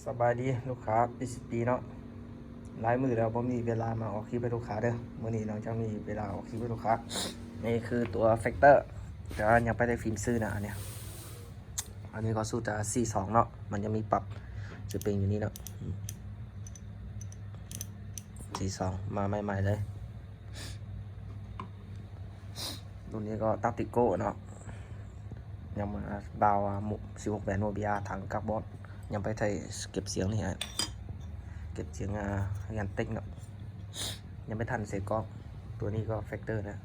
สบายดีลูกค้าปีเนาะหลายมือแล้วผมมีเวลามาออกคลิปให้ลูกค้าเด้อมื้อนี้น้องจะมีเวลาออกคลิปให้ลูกค้านี่คือตัวแฟกเตอร์แต่ว่ายังไปได้ฟิล์มซื้อนะอันเนี้ยอันนี้ก็สู้แต่42เนาะมันจะมีปรับจะเป็นอยู่นี่เนาะ42มาใหม่ๆเลยรุ่นนี้ก็ตัดติโก้เนาะยังมาบาวหมุ16แบนโนเบียถังคาร์บอนยังไปไทยเก็บเสียงนี่ฮะเก็บเสียงงานเต็กเนาะยังไม่ทันเสร็จก็ตัวนี้ก็แฟกเตอร์นะ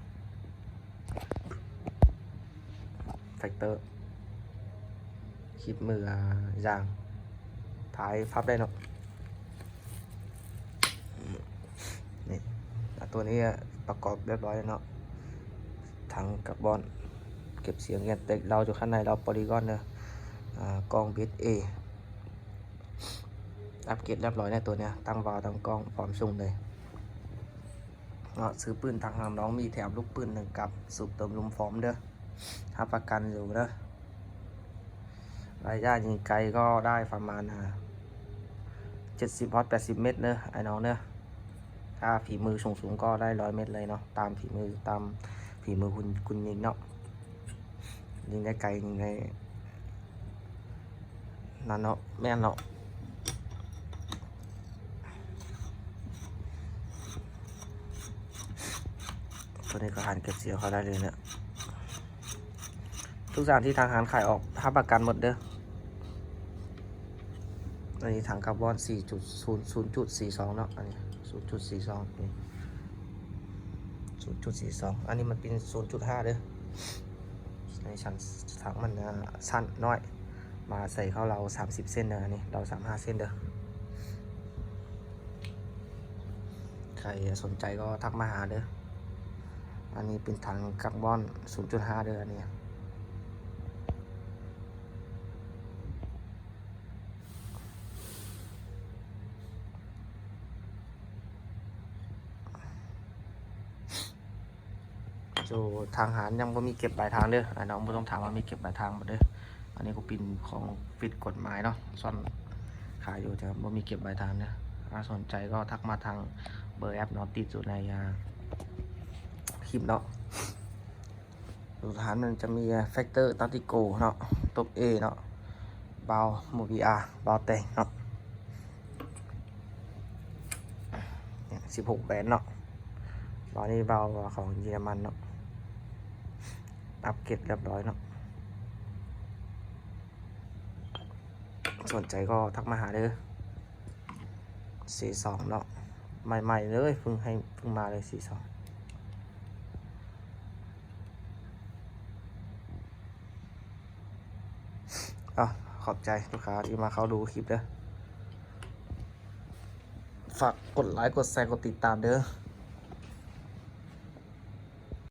แฟกเตอร์คลิปมือยางท้ายพับได้เนาะนี่ตัวนี้ประกอบเรียบร้อยเนาะถังคาร์บอนเก็บเสียงงานเต็กเราอยู่ข้างในเราโพลีกอนเนาะกล้องบิดเออัปเกรดเรียบร้อยในตัวเนี้ยตั้งวาล์วตั้งกล้องพร้อมส่งเลยซื้อปืนทางน้องมีแถมลูกปืน1กับสูบเติมลมฟอร์มเด้อถ้าประกันอยู่เด้อระยะยิงไกลก็ได้ประมาณ70 วัตต์ 80 เมตรเด้อไอ้น้องเด้อถ้าฝีมือสูงก็ได้100 เมตรเลยเนาะตามฝีมือคุณยิงเนาะยิงได้ไกลยิงได้นั่นเนาะแม่นเนาะตัวนี้ก็หันเก็บเสียงเขาได้เลยเนี่ยทุกอย่างที่ทางหารขายออกถ้าประกันหมดเด้ออันนี้ถังคาร์บอน 0.42 เนาะอันนี้ 0.42 นี่ 0.42 อันนี้มันเป็น 0.5 เด้อในชั้นถังมันสั้นน้อยมาใส่เข้าเรา30 เส้นเด้ออันนี้เรา35 เส้นเด้อใครสนใจก็ทักมาหาเด้ออันนี้เป็นถังคาร์บอน 0.5 เด้ออันนี้ทางหารยังบ่มีเก็บปลายทางเด้อไอ้น้องบ่ต้องถามว่ามีเก็บปลายทางบ่เด้ออันนี้ก็เป็นของผิดกฎหมายเนาะซ่อนขายอยู่แต่บ่มีเก็บปลายทางเด้อถ้าสนใจก็ทักมาทางเบอร์แอปเนาะติดอยู่ในคลิปเนาะสุดท้ายมันจะมีแฟกเตอร์ตัติโกเนาะตบ A เนาะบาวโมบิอาบาวแต่งเนาะ16 แบนเนาะบาวนี้บาวของเยอรมันเนาะอัปเกรดเรียบร้อยเนาะสนใจก็ทักมาหาเด้อ42เนาะใหม่ๆเลยเพิ่งมาเลย42ขอบใจลูกค้าที่มาเข้าดูคลิปเด้อฝากกดไลค์กดแชร์กดติดตามเด้อ